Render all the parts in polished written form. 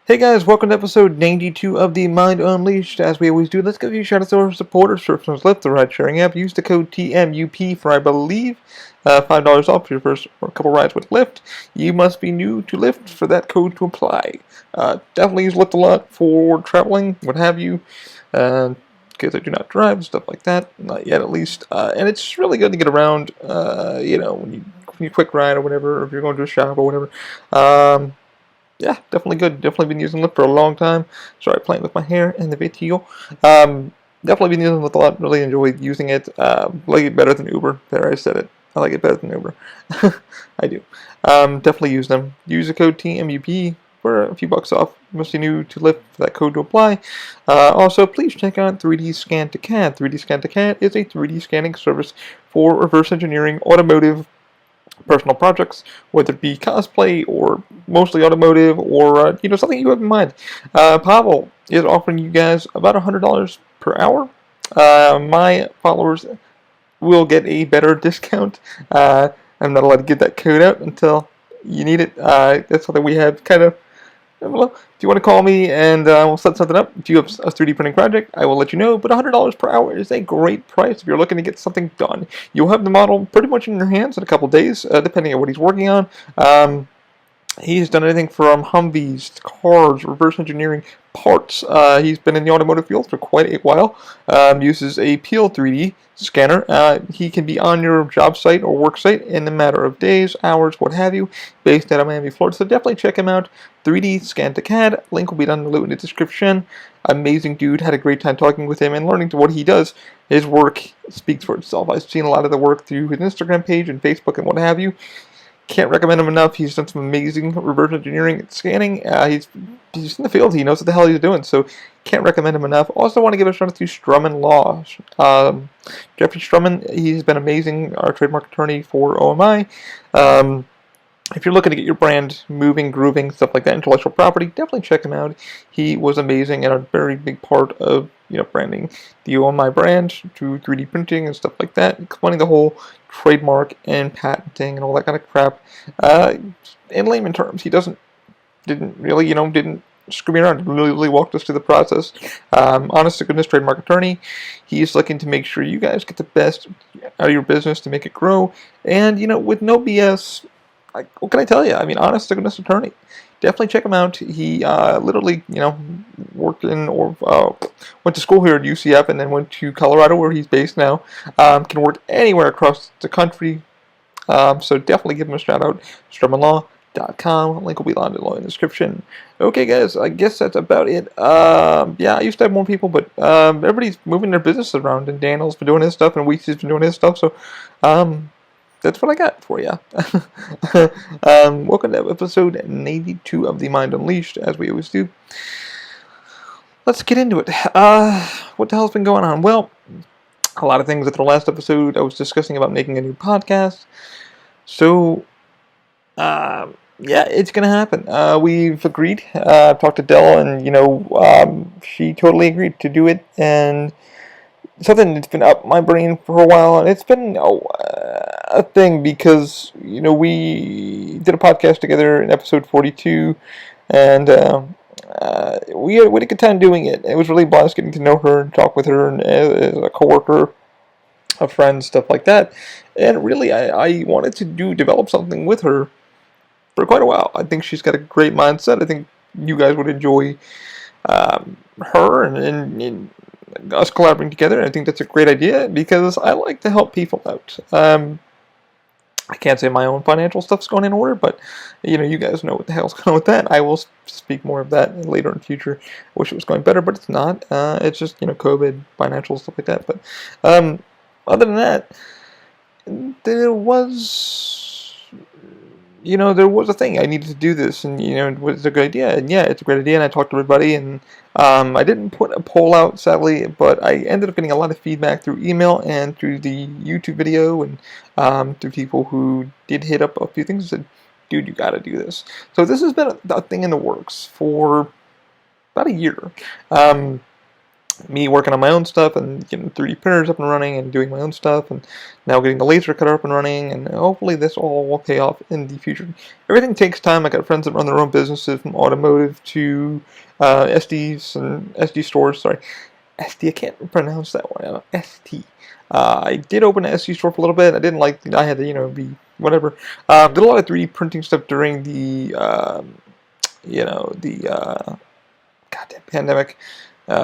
Hey guys, welcome to episode 92 of The Mind Unleashed. As we always do, let's give you a shout out to our supporters. First one's Lyft, the ride sharing app. Use the code TMUP for, I believe, $5 off your first couple rides with Lyft. You must be new to Lyft for that code to apply. Definitely use Lyft a lot for traveling, what have you. Because I do not drive, stuff like that. Not yet, at least. And it's really good to get around, when you quick ride or whatever, or if you're going to a shop or whatever. Yeah, definitely good. Definitely been using Lyft for a long time. Sorry, playing with my hair and the video. Definitely been using Lyft a lot. Really enjoy using it. Like it better than Uber. There, I said it. I like it better than Uber. I do. Definitely use them. Use the code TMUP for a few bucks off. Must be new to Lyft for that code to apply. Also, please check out 3D Scan to CAD. 3D Scan to CAD is a 3D scanning service for reverse engineering automotive personal projects, whether it be cosplay or mostly automotive or something you have in mind. Pavel is offering you guys about $100 per hour. My followers will get a better discount. I'm not allowed to give that code out until you need it. That's something we have kind of. Well, if you want to call me and we'll set something up, if you have a 3D printing project, I will let you know. But $100 per hour is a great price if you're looking to get something done. You'll have the model pretty much in your hands in a couple days, depending on what he's working on. He's done anything from Humvees, cars, reverse engineering parts. He's been in the automotive field for quite a while. Uses a Peel 3D scanner. He can be on your job site or work site in a matter of days, hours, what have you, based out of Miami, Florida. So definitely check him out. 3D Scan to CAD. Link will be down below in the description. Amazing dude. Had a great time talking with him and learning to what he does. His work speaks for itself. I've seen a lot of the work through his Instagram page and Facebook and what have you. Can't recommend him enough. He's done some amazing reverse engineering and scanning. He's in the field. He knows what the hell he's doing. So can't recommend him enough. Also want to give a shout out to Strumman Law. Jeffrey Strumman, he's been amazing. Our trademark attorney for OMI. If you're looking to get your brand moving, grooving, stuff like that, intellectual property, definitely check him out. He was amazing and a very big part of branding the OMI brand through 3D printing and stuff like that, explaining the whole trademark and patenting and all that kind of crap. In layman terms, he didn't screw me around. Really walked us through the process. Honest to goodness trademark attorney. He's looking to make sure you guys get the best out of your business to make it grow, and with no BS. What can I tell you? I mean, honest to goodness attorney. Definitely check him out. He literally, worked in or went to school here at UCF and then went to Colorado where he's based now. Can work anywhere across the country. So definitely give him a shout out. StrummanLaw.com. Link will be down below in the description. Okay, guys. I guess that's about it. Yeah, I used to have more people, but everybody's moving their businesses around, and Daniel's been doing his stuff, and Weezy's been doing his stuff. So, that's what I got for you. Welcome to episode 92 of The Mind Unleashed, as we always do. Let's get into it. What the hell's been going on? Well, a lot of things. At the last episode, I was discussing about making a new podcast. So, yeah, it's going to happen. We've agreed. I've talked to Della, and, she totally agreed to do it, and something that's been up my brain for a while, and it's been a thing because we did a podcast together in episode 42, and we had a good time doing it. It was really a blast getting to know her and talk with her, and as a coworker, a friend, stuff like that. And really, I wanted to develop something with her for quite a while. I think she's got a great mindset. I think you guys would enjoy her and us collaborating together. I think that's a great idea because I like to help people out. I can't say my own financial stuff's going in order, but you guys know what the hell's going on with that. I will speak more of that later in the future. I wish it was going better, but it's not. It's just COVID, financial stuff like that. But other than that, there was a thing. I needed to do this, and it was a good idea. And yeah, it's a great idea. And I talked to everybody, and I didn't put a poll out, sadly, but I ended up getting a lot of feedback through email and through the YouTube video, and through people who did hit up a few things and said, "Dude, you got to do this." So this has been a thing in the works for about a year. me working on my own stuff and getting 3D printers up and running and doing my own stuff, and now getting the laser cutter up and running, and hopefully this all will pay off in the future. Everything takes time. I got friends that run their own businesses, from automotive to SDs and SD stores. Sorry, SD. I can't pronounce that one. ST. I did open an SD store for a little bit. I didn't like. I had to be whatever. Did a lot of 3D printing stuff during the goddamn pandemic.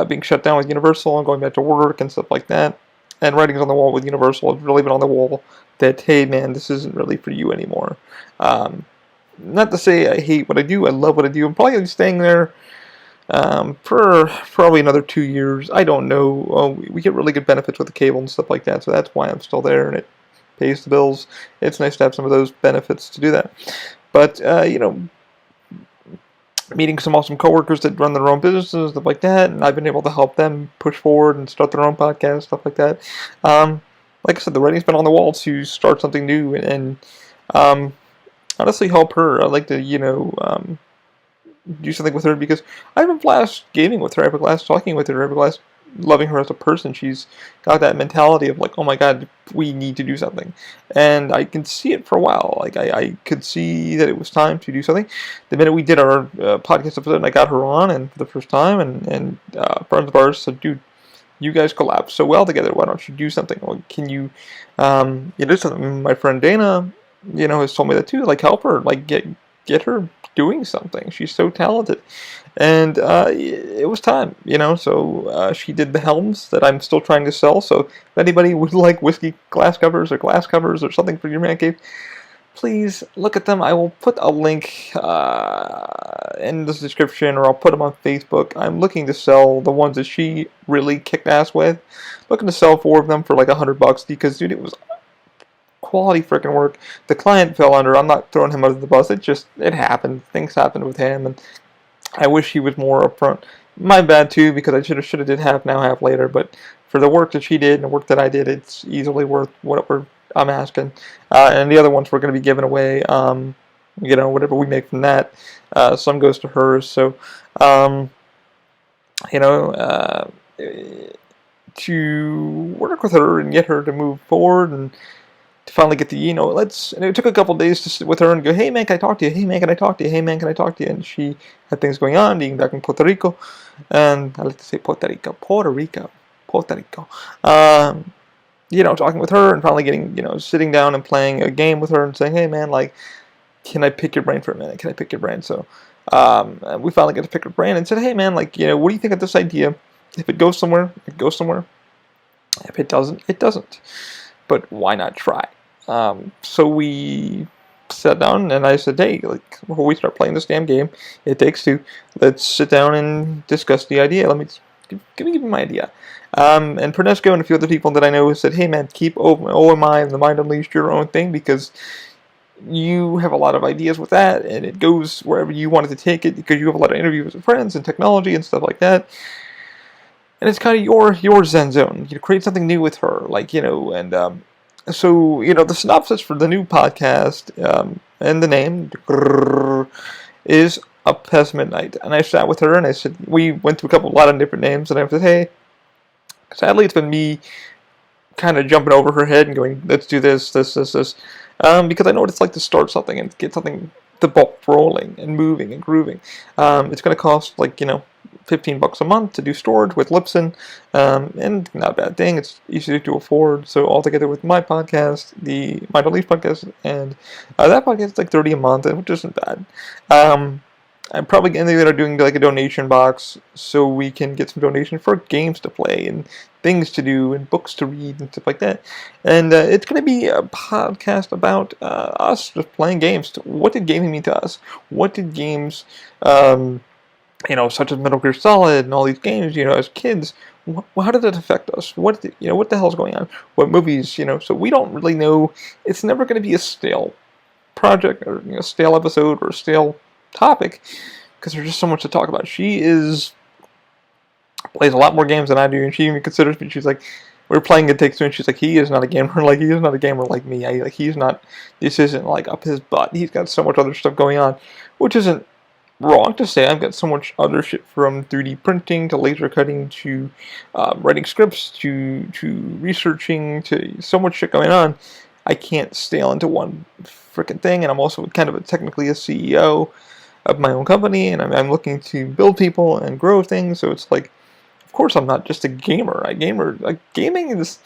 Being shut down with Universal and going back to work and stuff like that. And writings on the wall with Universal has really been on the wall that, hey man, this isn't really for you anymore. Not to say I hate what I do, I love what I do. I'm probably going to be staying there for probably another 2 years. I don't know. We get really good benefits with the cable and stuff like that, so that's why I'm still there, and it pays the bills. It's nice to have some of those benefits to do that. But, meeting some awesome coworkers that run their own businesses, stuff like that, and I've been able to help them push forward and start their own podcast, stuff like that. Like I said, the writing's been on the wall to start something new, and honestly help her. I'd like to, do something with her, because I have a blast gaming with her, I have a blast talking with her, I have a blast loving her as a person. She's got that mentality of like, oh my god, we need to do something, and I can see it for a while. Like I could see that it was time to do something. The minute we did our podcast episode, and I got her on, and for the first time, and friends of ours said, dude, you guys collab so well together. Why don't you do something? Well, can you, something? My friend Dana, has told me that too. Like, help her, like get her doing something. She's so talented. And it was time, so she did the helms that I'm still trying to sell. So if anybody would like whiskey glass covers or something for your man cave, please look at them. I will put a link in the description, or I'll put them on Facebook. I'm looking to sell the ones that she really kicked ass with. Looking to sell 4 of them for like $100, because dude, it was quality freaking work. The client fell under. I'm not throwing him under the bus. It happened. Things happened with him, and I wish he was more upfront. My bad too, because I should have did half now, half later. But for the work that she did and the work that I did, it's easily worth whatever I'm asking. And the other ones we're going to be giving away. Whatever we make from that, some goes to hers. So, to work with her and get her to move forward, and to finally get the, and it took a couple days to sit with her and go, hey man, can I talk to you? Hey man, can I talk to you? Hey man, can I talk to you? And she had things going on, being back in Puerto Rico, and I like to say Puerto Rico. Talking with her and finally getting, sitting down and playing a game with her and saying, hey man, like, can I pick your brain for a minute? Can I pick your brain? So, we finally got to pick her brain and said, hey man, like, what do you think of this idea? If it goes somewhere, it goes somewhere. If it doesn't, it doesn't. But why not try? So we sat down, and I said, hey, like, before we start playing this damn game, It Takes Two, let's sit down and discuss the idea. Let me give me my idea. And Pernesco and a few other people that I know said, hey man, keep OMI and The Mind Unleashed your own thing, because you have a lot of ideas with that, and it goes wherever you wanted to take it, because you have a lot of interviews with friends and technology and stuff like that. And it's kind of your zen zone. You create something new with her, so, the synopsis for the new podcast, and the name, is Up Past Midnight. And I sat with her, and I said, we went through a lot of different names, and I said, hey, sadly it's been me kind of jumping over her head and going, let's do this, because I know what it's like to start something and get something, the ball rolling and moving and grooving. It's going to cost, $15 a month to do storage with Lipson, and not a bad thing. It's easy to afford. So altogether with my podcast, the Mind Unleashed podcast, and that podcast is like $30 a month, which isn't bad. I'm probably going to doing like a donation box, so we can get some donation for games to play and things to do and books to read and stuff like that. And it's going to be a podcast about us just playing games. What did gaming mean to us? What did games such as Metal Gear Solid and all these games, as kids, how did it affect us? What the hell's going on? What movies, so we don't really know. It's never going to be a stale project, or a stale episode, or a stale topic, because there's just so much to talk about. She plays a lot more games than I do, and she even considers me. She's like, we're playing It Takes Two, and she's like, he is not a gamer. Like, he is not a gamer like me. He's not. This isn't like up his butt. He's got so much other stuff going on, which isn't wrong to say I've got so much other shit, from 3D printing to laser cutting to writing scripts to researching to so much shit going on. I can't stay on to one freaking thing, and I'm also kind of technically a CEO of my own company, and I'm looking to build people and grow things. So it's like, of course, I'm not just a gamer. Gaming is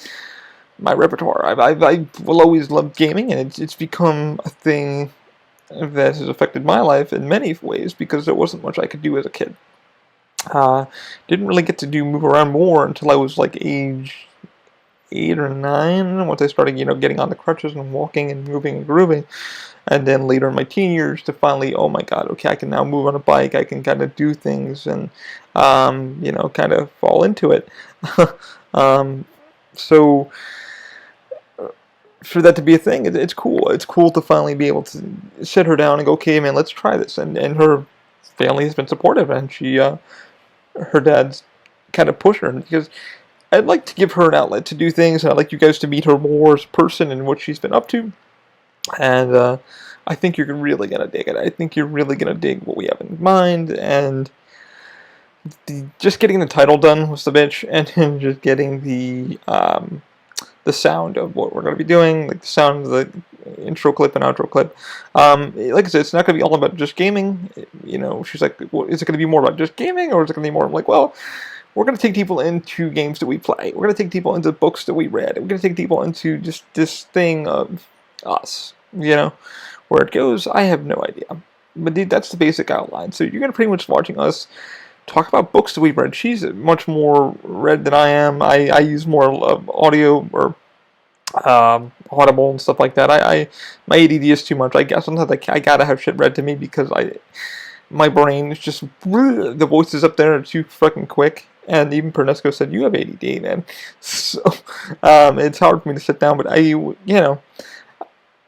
my repertoire. I will always love gaming, and it's become a thing that has affected my life in many ways because there wasn't much I could do as a kid. Didn't really get to move around more until I was like age 8 or 9, once I started, getting on the crutches and walking and moving and grooving. And then later in my teen years to finally, oh my God, okay, I can now move on a bike, I can kind of do things and, kind of fall into it. So for that to be a thing, it's cool. It's cool to finally be able to sit her down and go, okay, man, let's try this. And her family has been supportive, and her dad's kind of pushed her, because I'd like to give her an outlet to do things, and I'd like you guys to meet her more as a person and what she's been up to. And I think you're really going to dig it. I think you're really going to dig what we have in mind, and just getting the title done was the bitch, and then just getting the sound of what we're going to be doing, like the sound of the intro clip and outro clip. Like I said, it's not going to be all about just gaming. She's like, well, is it going to be more about just gaming, or is it going to be more? I'm like, well, we're going to take people into games that we play. We're going to take people into books that we read. We're going to take people into just this thing of us. Where it goes, I have no idea. But that's the basic outline. So you're going to pretty much watching us talk about books that we've read. She's much more read than I am. I use more audio or Audible and stuff like that. My ADD is too much. I guess sometimes I gotta have shit read to me because my brain is just, the voices up there are too fucking quick. And even Pernesco said, you have ADD, man. So it's hard for me to sit down, but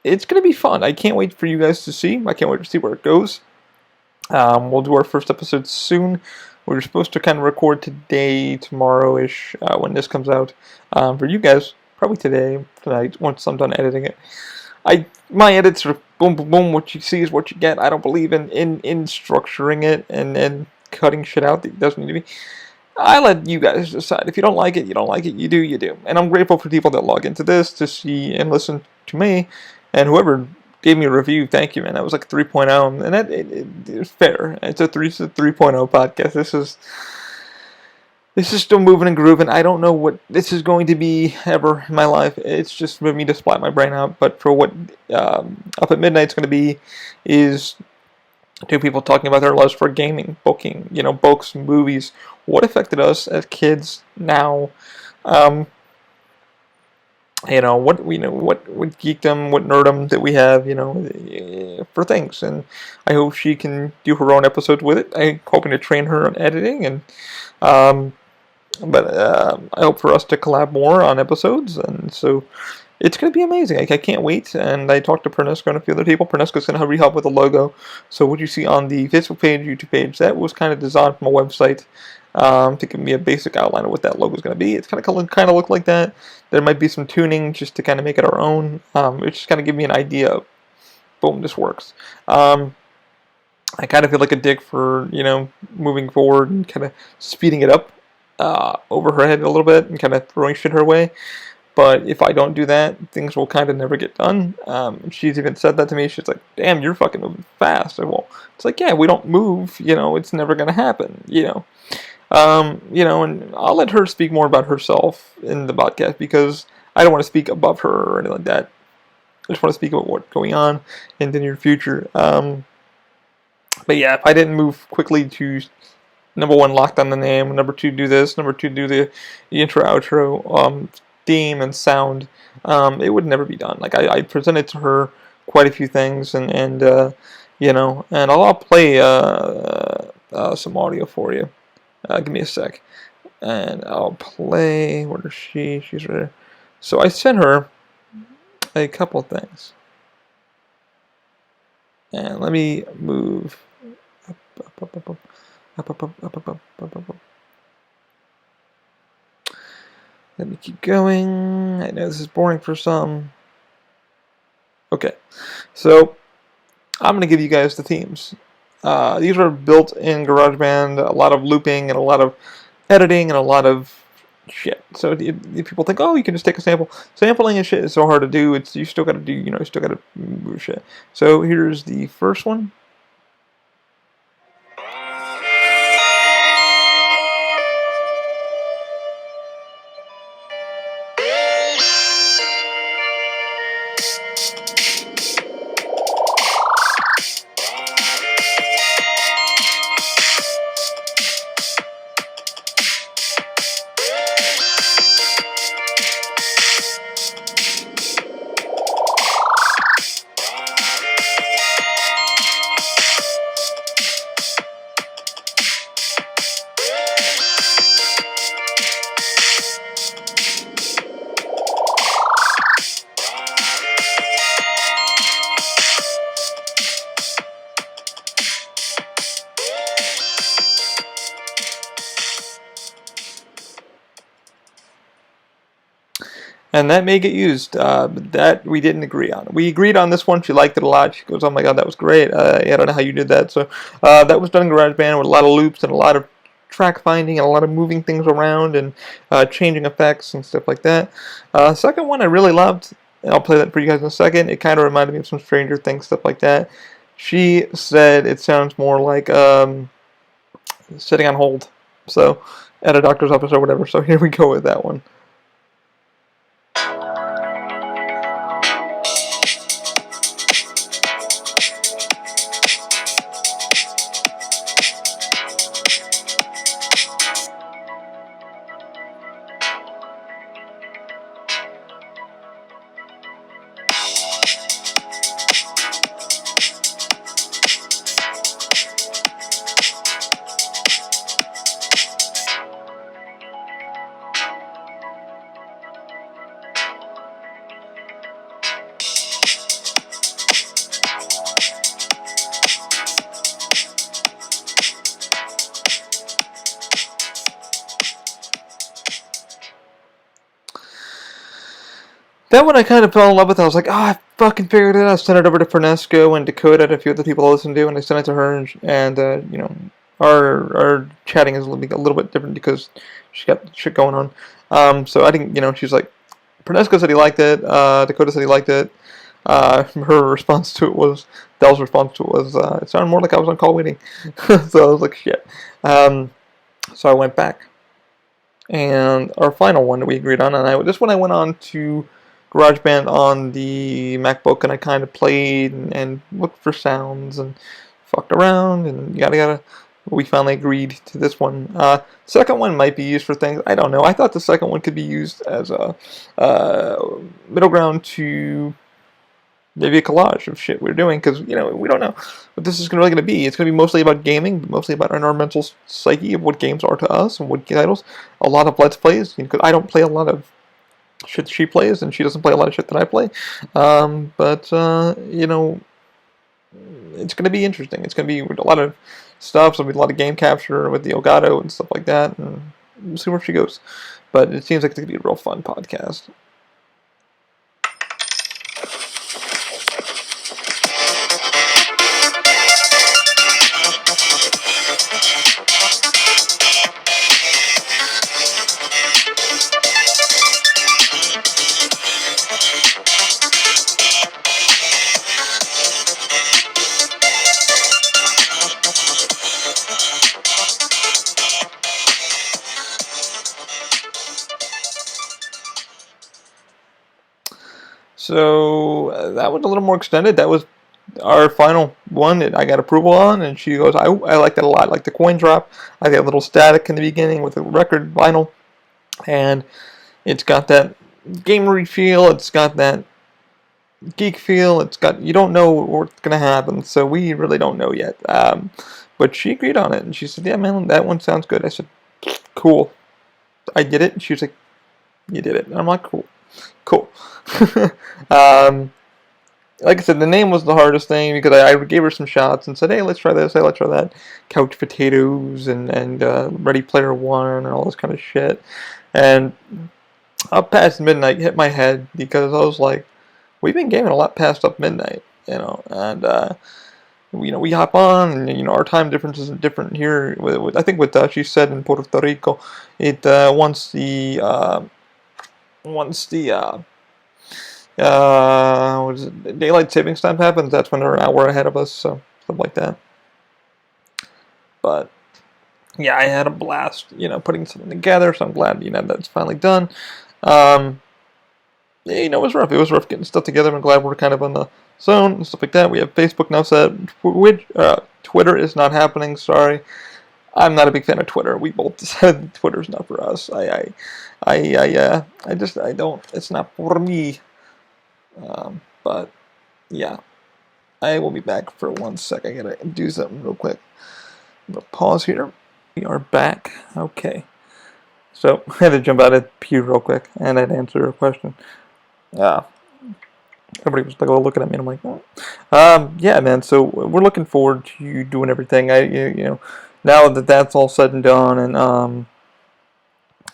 it's going to be fun. I can't wait for you guys to see. I can't wait to see where it goes. We'll do our first episode soon. We're supposed to kind of record today, tomorrow-ish, when this comes out. For you guys, probably tonight, once I'm done editing it. My edits are boom, boom, boom. What you see is what you get. I don't believe in structuring it and cutting shit out that doesn't need to be. I let you guys decide. If you don't like it, you don't like it. You do, you do. And I'm grateful for people that log into this to see and listen to me. And whoever gave me a review, thank you, man. That was like 3.0, and that it's fair. It's a 3.0 podcast. This is still moving and grooving. I don't know what this is going to be ever in my life. It's just for me to splat my brain out. But for what Up at Midnight's going to be is two people talking about their lives for gaming, booking, books, movies, what affected us as kids now. What geekdom, what nerdom that we have, for things. And I hope she can do her own episodes with it. I'm hoping to train her on editing, and I hope for us to collab more on episodes. And so it's going to be amazing. I can't wait. And I talked to Pernesco and a few other people. Pernesco's going to help with the logo. So what you see on the Facebook page, YouTube page, that was kind of designed from a website. To give me a basic outline of what that logo is going to be. It's kind of look like that. There might be some tuning just to kind of make it our own. It's just kind of give me an idea of, boom, this works. I kind of feel like a dick for, moving forward and kind of speeding it up over her head a little bit and kind of throwing shit her way. But if I don't do that, things will kind of never get done. She's even said that to me. She's like, damn, you're fucking moving fast. It's like, yeah, we don't move, it's never going to happen, and I'll let her speak more about herself in the podcast because I don't want to speak above her or anything like that. I just want to speak about what's going on in the near future. But yeah, if I didn't move quickly to, number one, lock down the name, number two, do this, number two, do the intro, outro, theme, and sound, it would never be done. Like, I presented to her quite a few things, and I'll play some audio for you. Give me a sec. And I'll play. Where is she? She's right there. So I sent her a couple things. And let me move up. Let me keep going. I know this is boring for some. Okay. So I'm going to give you guys the themes. These were built in GarageBand, a lot of looping and a lot of editing and a lot of shit. So if people think, oh, you can just take a sample. Sampling and shit is so hard to do. You still got to do, you still got to move shit. So here's the first one. And that may get used, but that we didn't agree on. We agreed on this one. She liked it a lot. She goes, oh my god, that was great. I don't know how you did that. So that was done in GarageBand with a lot of loops and a lot of track finding and a lot of moving things around and changing effects and stuff like that. Second one I really loved, and I'll play that for you guys in a second. It kind of reminded me of some Stranger Things, stuff like that. She said it sounds more like sitting on hold. So at a doctor's office or whatever. So here we go with that one. That one I kind of fell in love with. I was like, oh, I fucking figured it out. I sent it over to Fernesco and Dakota and a few other people I listen to, and I sent it to her, and our chatting is a little bit different because she got shit going on. So I didn't, she's like, Fernesco said he liked it, Dakota said he liked it. Her response to it was, Dell's response to it was, it sounded more like I was on call waiting. So I was like, shit. So I went back. And our final one that we agreed on, and this one I went on to GarageBand on the MacBook, and I kind of played and looked for sounds and fucked around and yada yada. We finally agreed to this one. Second one might be used for things, I don't know. I thought the second one could be used as a middle ground to maybe a collage of shit we're doing, because we don't know what this is really going to be. It's going to be mostly about gaming, mostly about our mental psyche of what games are to us and what titles. A lot of Let's Plays, because I don't play a lot of shit she plays, and she doesn't play a lot of shit that I play. But it's going to be interesting. It's going to be a lot of stuff. So there'll be a lot of game capture with the Elgato and stuff like that, and we'll see where she goes. But it seems like it's going to be a real fun podcast. So that was a little more extended. That was our final one that I got approval on, and she goes, I like that a lot. I like the coin drop. I like that little static in the beginning with the record vinyl, and it's got that gamery feel. It's got that geek feel. You don't know what's gonna happen, so we really don't know yet. But she agreed on it, and she said, yeah, man, that one sounds good. I said, cool. I did it, and she was like, you did it. And I'm like, cool. Like I said, the name was the hardest thing, because I gave her some shots and said, hey, let's try this, hey, let's try that. Couch Potatoes and Ready Player One and all this kind of shit. And up past midnight hit my head, because I was like, we've been gaming a lot past up midnight, and we hop on, and our time difference isn't different here. I think what she said in Puerto Rico, it once the what is it, daylight savings time happens, that's when they're an hour ahead of us, so stuff like that. But yeah, I had a blast, putting something together, so I'm glad, that's finally done. It was rough. It was rough getting stuff together. I'm glad we're kind of on the zone and stuff like that. We have Facebook now set. Twitter is not happening. Sorry, I'm not a big fan of Twitter. We both decided Twitter's not for us. I don't. It's not for me. But yeah, I will be back for 1 sec. I gotta do something real quick. I'm gonna pause here. We are back. Okay. So I had to jump out of pew real quick, and I'd answer a question. Everybody was like, looking at me, and I'm like, oh. Yeah, man. So we're looking forward to you doing everything. Now that that's all said and done,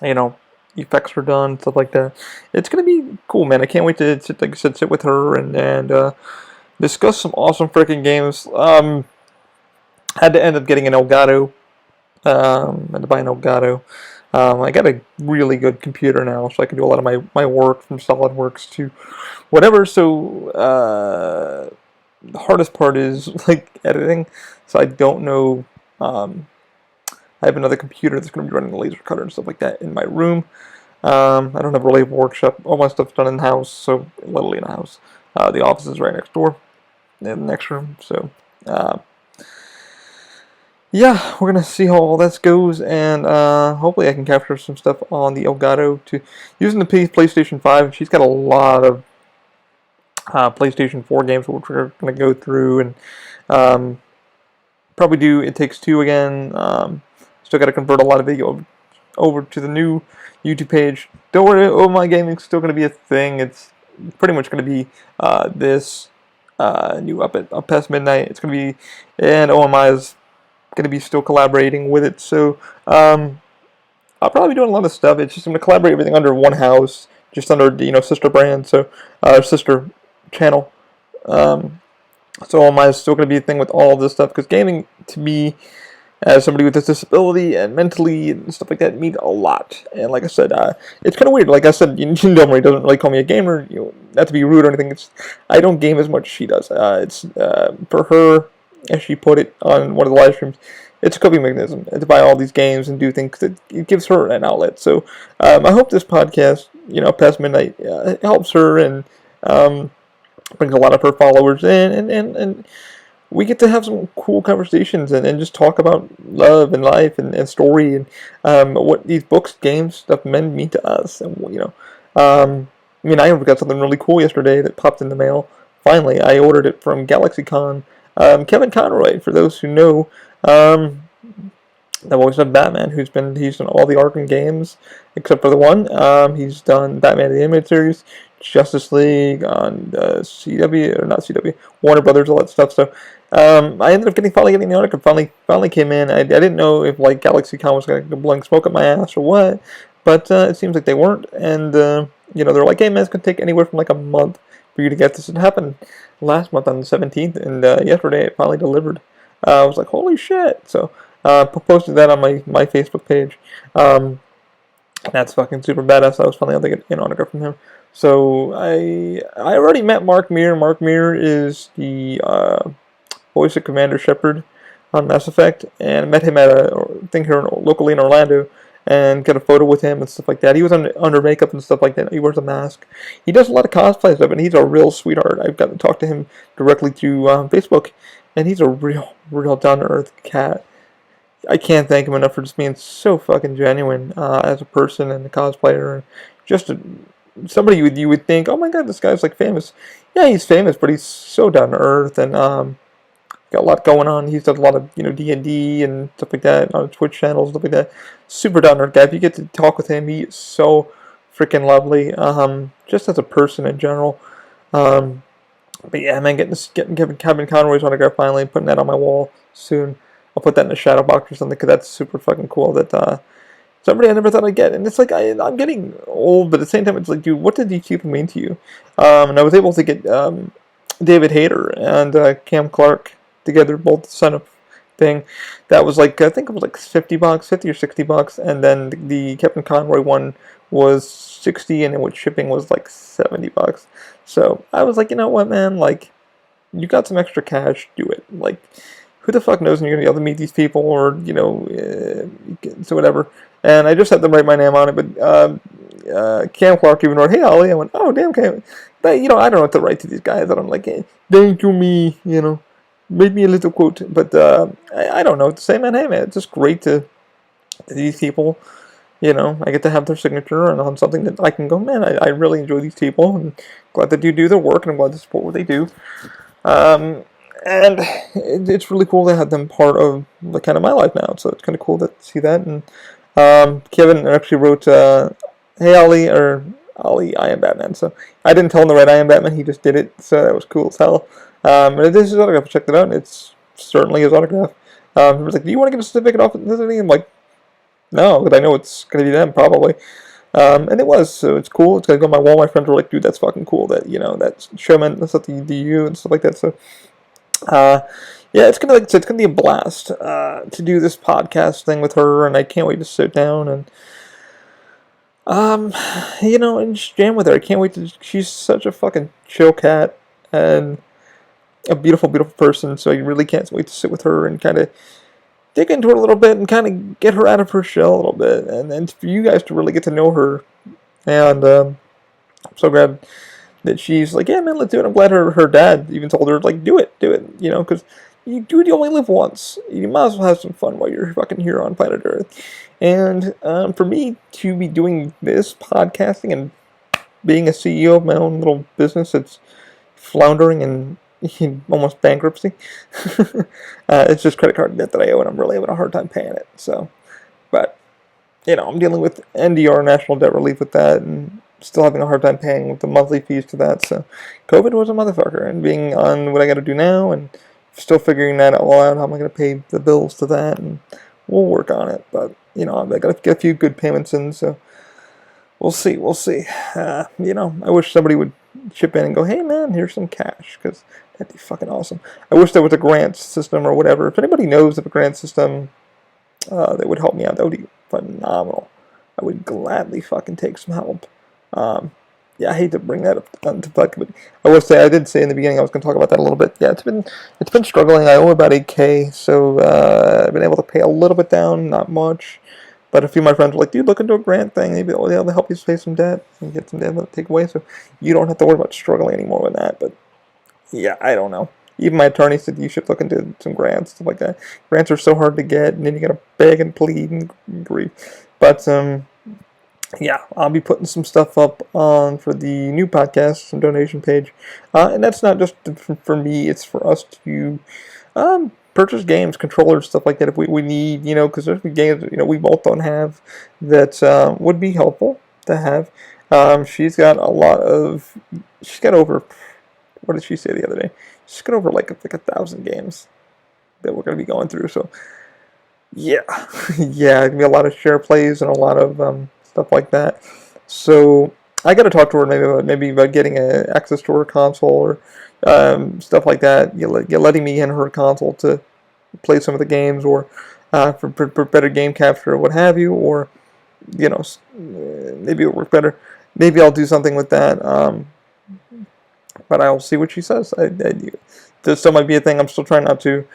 and effects are done, stuff like that. It's gonna be cool, man. I can't wait to sit, like I said, sit with her and discuss some awesome freaking games. Had to end up getting an Elgato. Had to buy an Elgato. I got a really good computer now, so I can do a lot of my work from SolidWorks to whatever. So the hardest part is like editing. So I don't know. I have another computer that's going to be running the laser cutter and stuff like that in my room. I don't have really a workshop. All my stuff's done in the house, so literally in the house. The office is right next door, in the next room. So yeah, we're gonna see how all this goes, and hopefully I can capture some stuff on the Elgato to using the PlayStation 5. She's got a lot of PlayStation 4 games which we're gonna go through, and probably do It Takes Two again. Still got to convert a lot of video over to the new YouTube page. Don't worry, Oh My Gaming's still gonna be a thing. It's pretty much gonna be this new up past midnight. It's gonna be, and OMI is going to be still collaborating with it, so I'll probably be doing a lot of stuff. It's just going to collaborate everything under one house, just under sister brand, so sister channel. So all my is still going to be a thing with all this stuff, because gaming to me, as somebody with a disability and mentally and stuff like that, means a lot. And like I said, it's kind of weird. Like I said, Domri doesn't really call me a gamer. Not to be rude or anything. I don't game as much as she does. It's for her, as she put it on one of the live streams, it's a coping mechanism to buy all these games and do things. It gives her an outlet. So I hope this podcast, past midnight, helps her and brings a lot of her followers in, and we get to have some cool conversations and just talk about love and life and story and what these books, games, stuff mean to us. And I got something really cool yesterday that popped in the mail. Finally, I ordered it from GalaxyCon. Kevin Conroy, for those who know, the voice of Batman, he's done all the Arkham games except for the one. He's done Batman the Animated Series, Justice League on CW, or not CW, Warner Brothers, all that stuff. So I ended up finally getting the autograph. Finally came in. I didn't know if like GalaxyCon was going to blowing smoke up my ass or what, but it seems like they weren't. And they're like, hey man, it's going to take anywhere from like a month for you to get this. It happened last month on the 17th, and yesterday it finally delivered. I was like, holy shit. So posted that on my Facebook page. That's fucking super badass. I was finally able to get an autograph from him. So I already met Mark Meer. Mark Meer is the voice of Commander Shepard on Mass Effect, and I met him at a thing here locally in Orlando, and got a photo with him and stuff like that. He was under makeup and stuff like that. He wears a mask. He does a lot of cosplay stuff, and he's a real sweetheart. I've got to talk to him directly through Facebook, and he's a real down-to-earth cat. I can't thank him enough for just being so fucking genuine as a person and a cosplayer, and just somebody you would think, oh my god, this guy's like famous. Yeah, he's famous, but he's so down-to-earth, and got a lot going on. He's done a lot of D&D and stuff like that on Twitch channels, stuff like that. Super down there guy. If you get to talk with him, he is so freaking lovely. Just as a person in general. But yeah, man, getting Kevin Conroy's autograph finally, putting that on my wall soon. I'll put that in a shadow box or something, because that's super fucking cool. That somebody I never thought I'd get. And it's like I'm getting old, but at the same time, it's like, dude, what did these people mean to you? And I was able to get David Hayter and Cam Clark together, both sign up thing. That was like, I think it was like $50, 50 or $60, and then the Captain Conroy one was 60, and then with shipping was like $70. So I was like, you know what, man, like, you got some extra cash, do it. Like, who the fuck knows when you're gonna be able to meet these people, or so whatever. And I just had them write my name on it, but Cam Clark even wrote, "Hey Ollie." I went, "Oh damn, Cam." But, I don't know what to write to these guys, and I'm like, hey, thank you, me, made me a little quote. But I don't know what to say, man. Hey, man, it's just great to these people. I get to have their signature and on something that I can go, man, I really enjoy these people, and glad that you do their work, and I'm glad to support what they do. And it's really cool to have them part of the kind of my life now. So it's kind of cool to see that. And Kevin actually wrote, "Hey Ollie," or "Ollie, I am Batman." So I didn't tell him to write "I am Batman." He just did it. So that was cool as hell. And this is his autograph. I checked it out. And it's certainly his autograph. He was like, "Do you want to get a certificate off of this?" And I'm like, "No," because I know it's going to be them probably. And it was, so it's cool. It's going to go on my wall. My friends were like, "Dude, that's fucking cool. That that showman, that's something to you and stuff like that." So. Yeah, it's gonna be a blast to do this podcast thing with her, and I can't wait to sit down and and just jam with her. I can't wait to. She's such a fucking chill cat and a beautiful, beautiful person. So I really can't wait to sit with her and kind of dig into her a little bit and kind of get her out of her shell a little bit, and then for you guys to really get to know her. And I'm so glad that she's like, yeah, man, let's do it. I'm glad her dad even told her, like, do it, because you only live once. You might as well have some fun while you're fucking here on planet Earth. And for me to be doing this podcasting and being a CEO of my own little business that's floundering and in almost bankruptcy, it's just credit card debt that I owe, and I'm really having a hard time paying it. So, but I'm dealing with NDR, National Debt Relief, with that, and still having a hard time paying with the monthly fees to that. So COVID was a motherfucker, and being on what I got to do now, and still figuring that all out, how am I going to pay the bills to that, and we'll work on it. But I got to get a few good payments in, so we'll see. I wish somebody would chip in and go, hey man, here's some cash, because that'd be fucking awesome. I wish there was a grant system or whatever. If anybody knows of a grant system that would help me out, that would be phenomenal. I would gladly fucking take some help. Yeah, I hate to bring that up to fuck, but I will say, I did say in the beginning I was going to talk about that a little bit. Yeah, it's been struggling. I owe about $8K, so I've been able to pay a little bit down, not much. But a few of my friends were like, dude, look into a grant thing. Maybe they'll be able to help you pay some debt and get some debt to take away, so you don't have to worry about struggling anymore with that. But yeah, I don't know. Even my attorney said you should look into some grants, stuff like that. Grants are so hard to get, and then you gotta beg and plead and grieve. But yeah, I'll be putting some stuff up on for the new podcast, some donation page, and that's not just for me; it's for us to purchase games, controllers, stuff like that. If we need, because there's games we both don't have that would be helpful to have. She's got over. What did she say the other day? She's got over like 1,000 games that we're gonna be going through. So yeah, yeah, it's gonna be a lot of share plays and a lot of stuff like that. So I got to talk to her maybe about getting access to her console or stuff like that. Letting me in her console to play some of the games, or for better game capture or what have you, or maybe it'll work better. Maybe I'll do something with that. But I'll see what she says. This still might be a thing. I'm still trying not to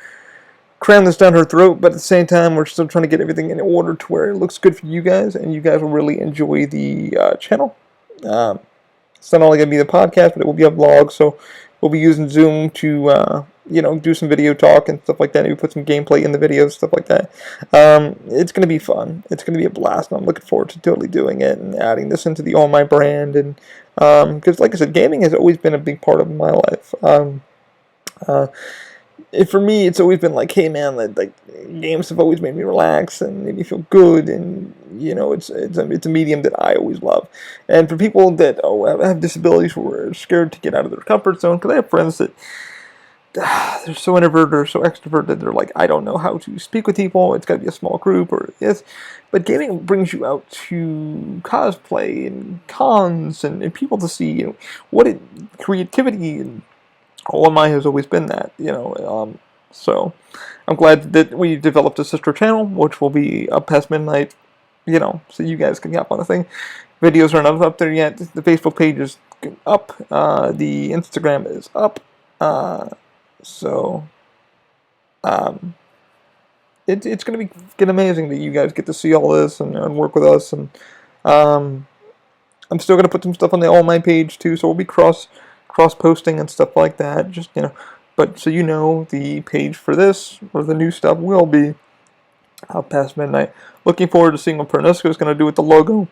cram this down her throat, but at the same time, we're still trying to get everything in order to where it looks good for you guys, and you guys will really enjoy the channel. It's not only going to be the podcast, but it will be a vlog, so we'll be using Zoom to, do some video talk and stuff like that. Maybe put some gameplay in the videos, stuff like that. It's going to be fun. It's going to be a blast, and I'm looking forward to totally doing it and adding this into the All My brand. And because, like I said, gaming has always been a big part of my life. For me, it's always been like, hey man, like games have always made me relax and made me feel good, and it's a medium that I always love. And for people that have disabilities who are scared to get out of their comfort zone, because I have friends that they're so introverted or so extroverted, they're like, I don't know how to speak with people. It's got to be a small group or this. But gaming brings you out to cosplay and cons and people to see creativity and OMI has always been that, So I'm glad that we developed a sister channel, which will be up past midnight, so you guys can hop on the thing. Videos are not up there yet. The Facebook page is up. The Instagram is up. So it's going to be amazing that you guys get to see all this and work with us. And I'm still going to put some stuff on the All My page too, so we'll be cross posting and stuff like that. Just but so the page for this or the new stuff will be out past midnight. Looking forward to seeing what Pernisco is going to do with the logo,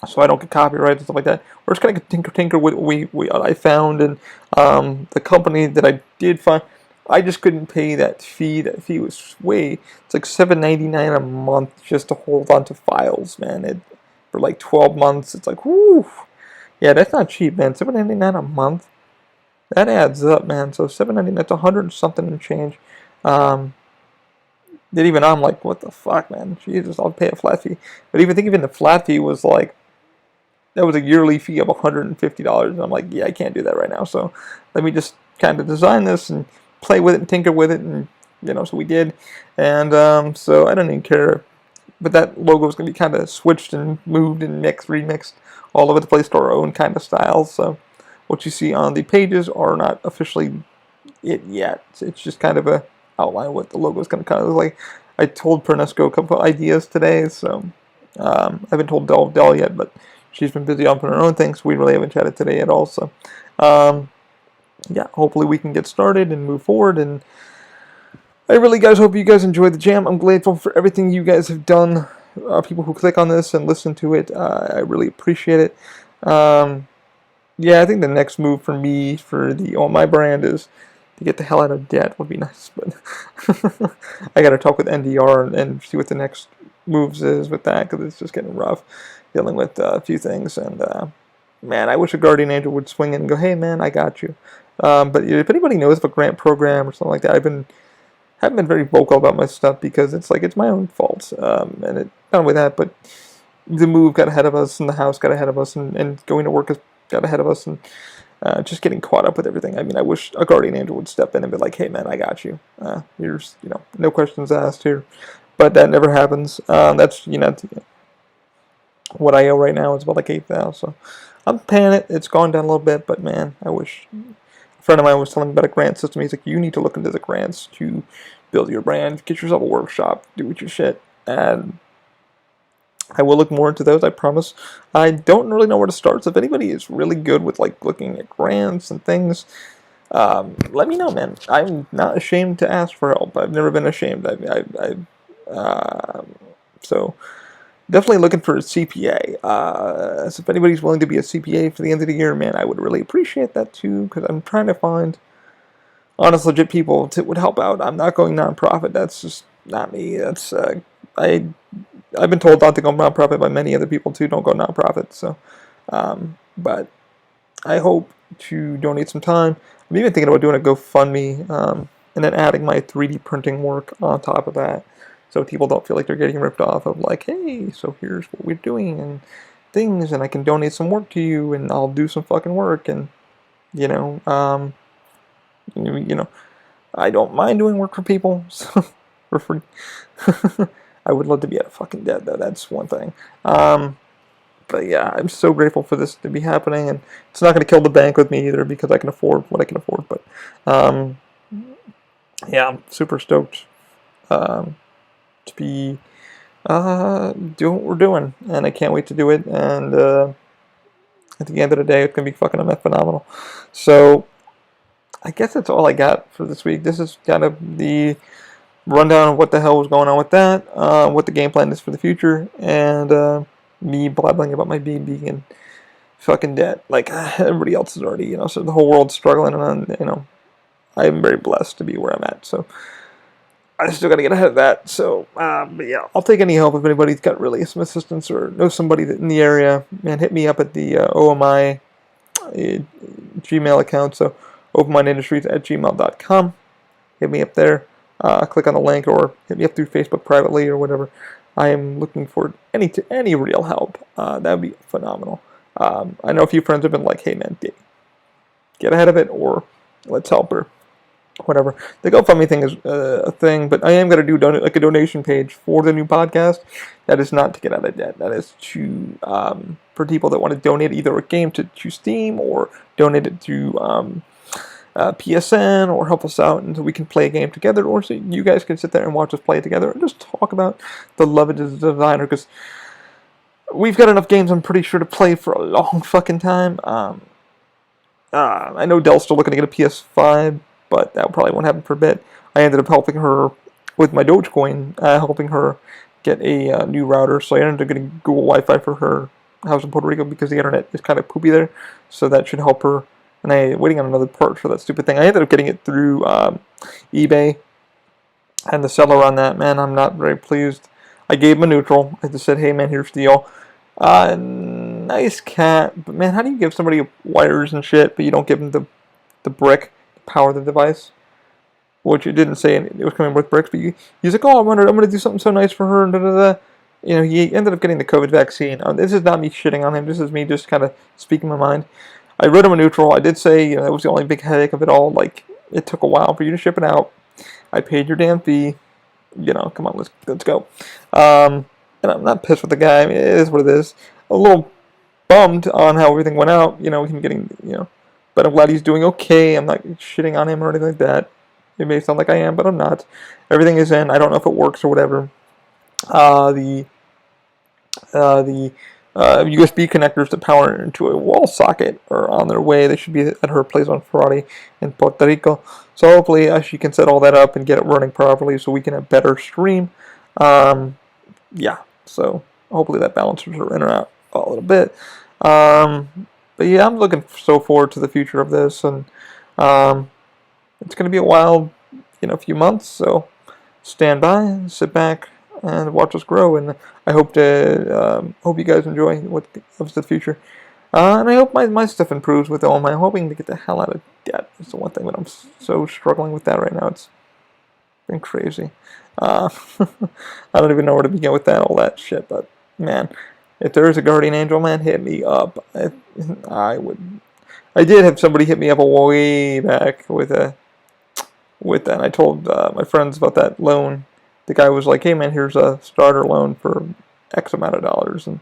so I don't get copyright and stuff like that. We're just going to tinker with what I found, and the company that I did find, I just couldn't pay that fee. That fee was it's like $7.99 a month just to hold on to files, man. For like 12 months, it's like, whoo. Yeah, that's not cheap, man. $7.99 a month. That adds up, man. So $7.99, that's 100 and something and change. That even I'm like, what the fuck, man? Jesus, I'll pay a flat fee. But even the flat fee was like, that was a yearly fee of $150. And I'm like, yeah, I can't do that right now. So let me just kind of design this and play with it and tinker with it. And, so we did. And so I don't even care. But that logo is going to be kind of switched and moved and remixed all over the place to our own kind of style. So what you see on the pages are not officially it yet. It's just kind of a outline of what the logo is going to kind of look like. I told Pernisco a couple of ideas today, so I haven't told Del yet, but she's been busy on her own things. We really haven't chatted today at all. So yeah, hopefully we can get started and move forward. And I really, guys, hope you guys enjoyed the jam. I'm grateful for everything you guys have done. People who click on this and listen to it, I really appreciate it. Yeah, I think the next move for me for the my brand is to get the hell out of debt. Would be nice, but I got to talk with NDR and see what the next moves is with that, because it's just getting rough dealing with a few things. And man, I wish a guardian angel would swing in and go, "Hey, man, I got you." But if anybody knows of a grant program or something like that, haven't been very vocal about my stuff because it's my own fault. And not only that, but the move got ahead of us, and the house got ahead of us, and going to work has got ahead of us, and just getting caught up with everything. I mean, I wish a guardian angel would step in and be like, "Hey, man, I got you. Here's, no questions asked here." But that never happens. That's, what I owe right now is about like $8,000. So I'm paying it. It's gone down a little bit, but man, I wish. A friend of mine was telling me about a grant system. He's like, you need to look into the grants to build your brand, get yourself a workshop, do your shit. And I will look more into those, I promise. I don't really know where to start, so if anybody is really good with looking at grants and things, let me know, man. I'm not ashamed to ask for help. I've never been ashamed. So definitely looking for a CPA. So if anybody's willing to be a CPA for the end of the year, man, I would really appreciate that too, because I'm trying to find honest, legit people that would help out. I'm not going nonprofit. That's just not me. That's I've been told not to go nonprofit by many other people too. Don't go nonprofit. So, but I hope to donate some time. I'm even thinking about doing a GoFundMe, and then adding my 3D printing work on top of that, so people don't feel like they're getting ripped off of hey, so here's what we're doing and things, and I can donate some work to you, and I'll do some fucking work, and I don't mind doing work for people, so for free. I would love to be out of fucking debt, though. That's one thing. But yeah, I'm so grateful for this to be happening, and it's not going to kill the bank with me either, because I can afford what I can afford. But yeah, I'm super stoked to be doing what we're doing, and I can't wait to do it. And at the end of the day, it's going to be fucking phenomenal. So I guess that's all I got for this week. This is kind of the rundown of what the hell was going on with that, what the game plan is for the future, and me blabbling about my being in fucking debt like everybody else is already, so the whole world's struggling, and I'm very blessed to be where I'm at, so I still gotta get ahead of that. So but yeah, I'll take any help if anybody's got really some assistance or knows somebody in the area. Man, hit me up at the OMI Gmail account, so openmindindustries@gmail.com. Hit me up there. Click on the link, or hit me up through Facebook privately or whatever. I am looking for any real help. That would be phenomenal. I know a few friends have been like, "Hey man, get ahead of it," or "Let's help her." whatever. The GoFundMe thing is a thing, but I am going to do like a donation page for the new podcast. That is not to get out of debt. That is to for people that want to donate either a game to Steam or donate it to PSN or help us out until we can play a game together, or so you guys can sit there and watch us play it together and just talk about the love of the designer, because we've got enough games, I'm pretty sure, to play for a long fucking time. I know Dell's still looking to get a PS5, but that probably won't happen for a bit. I ended up helping her with my Dogecoin, helping her get a new router, so I ended up getting Google Wi-Fi for her house in Puerto Rico because the internet is kind of poopy there, so that should help her. And I'm waiting on another part for that stupid thing. I ended up getting it through eBay, and the seller on that, man, I'm not very pleased. I gave him a neutral. I just said, hey, man, here's the deal. Nice cat, but man, how do you give somebody wires and shit, but you don't give them the brick to power the device? Which it didn't say it was coming with bricks, but he's like, oh, I'm gonna do something so nice for her, and da da da. You know, he ended up getting the COVID vaccine. This is not me shitting on him. This is me just kind of speaking my mind. I wrote him a neutral. I did say, you know, that was the only big headache of it all. Like, it took a while for you to ship it out. I paid your damn fee. You know, come on, let's go. And I'm not pissed with the guy. I mean, it is what it is. A little bummed on how everything went out. You know, him getting, you know, but I'm glad he's doing okay. I'm not shitting on him or anything like that. It may sound like I am, but I'm not. Everything is in. I don't know if it works or whatever. The USB connectors to power into a wall socket are on their way. They should be at her place on Friday in Puerto Rico. So hopefully she can set all that up and get it running properly so we can have better stream. Yeah, so hopefully that balances her in and out a little bit. But yeah, I'm looking so forward to the future of this, and it's going to be a wild, you know, few months. So stand by, sit back, and watch us grow. And I hope you guys enjoy what of the future. And I hope my stuff improves with all my hoping to get the hell out of debt. It's the one thing that I'm so struggling with that right now. It's been crazy. I don't even know where to begin with all that shit. But man, if there is a guardian angel, man, hit me up. I would. I did have somebody hit me up a way back with that. And I told my friends about that loan. The guy was like, hey man, here's a starter loan for X amount of dollars. And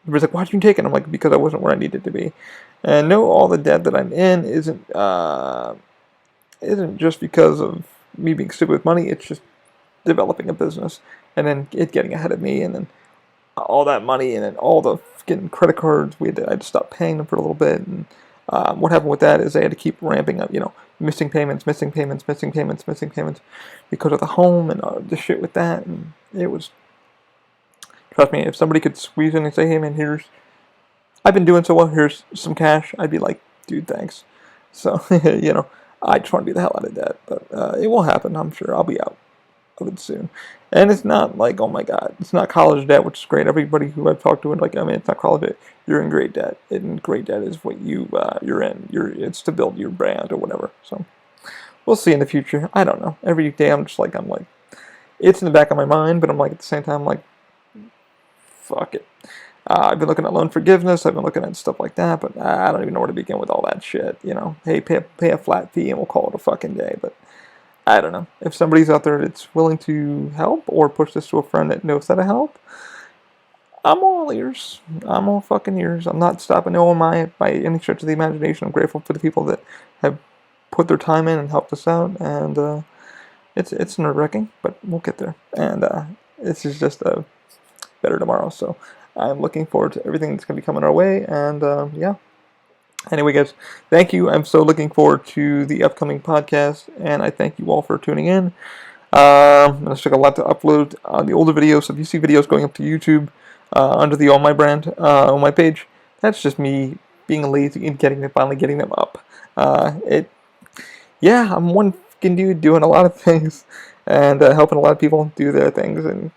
he was like, why'd you take it? I'm like, because I wasn't where I needed to be. And no, all the debt that I'm in isn't just because of me being stupid with money. It's just developing a business and then it getting ahead of me, and then all that money, and then all the getting credit cards. I had to stop paying them for a little bit. And what happened with that is I had to keep ramping up, you know, missing payments because of the home and the shit with that. And it was, trust me, if somebody could squeeze in and say, hey man, I've been doing so well, here's some cash, I'd be like, dude, thanks. So, you know, I just want to be the hell out of debt. But it will happen, I'm sure. I'll be out of it soon. And it's not like, oh my god, it's not college debt, which is great. Everybody who I've talked to, like, I mean, it's not college debt. You're in great debt. And great debt is what you're in. It's to build your brand or whatever. So we'll see in the future. I don't know. Every day I'm like, it's in the back of my mind, but I'm like, at the same time, I'm like, fuck it. I've been looking at loan forgiveness. I've been looking at stuff like that, but I don't even know where to begin with all that shit. You know, hey, pay a flat fee and we'll call it a fucking day. But I don't know. If somebody's out there that's willing to help or push this to a friend that knows how to help, I'm all ears. I'm all fucking ears. I'm not stopping OMI by any stretch of the imagination. I'm grateful for the people that have put their time in and helped us out. And it's nerve-wracking, but we'll get there. And this is just a better tomorrow. So I'm looking forward to everything that's going to be coming our way. And yeah. Anyway, guys, thank you. I'm so looking forward to the upcoming podcast, and I thank you all for tuning in. It took a lot to upload on the older videos. So if you see videos going up to YouTube under the All My brand on my page, that's just me being lazy and finally getting them up. Yeah, I'm one fucking dude doing a lot of things and helping a lot of people do their things and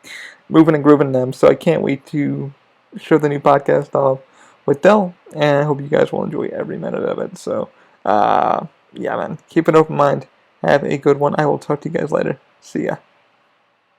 moving and grooving them. So I can't wait to show the new podcast off with Dell, and I hope you guys will enjoy every minute of it. So, yeah, man, keep an open mind. Have a good one. I will talk to you guys later. See ya.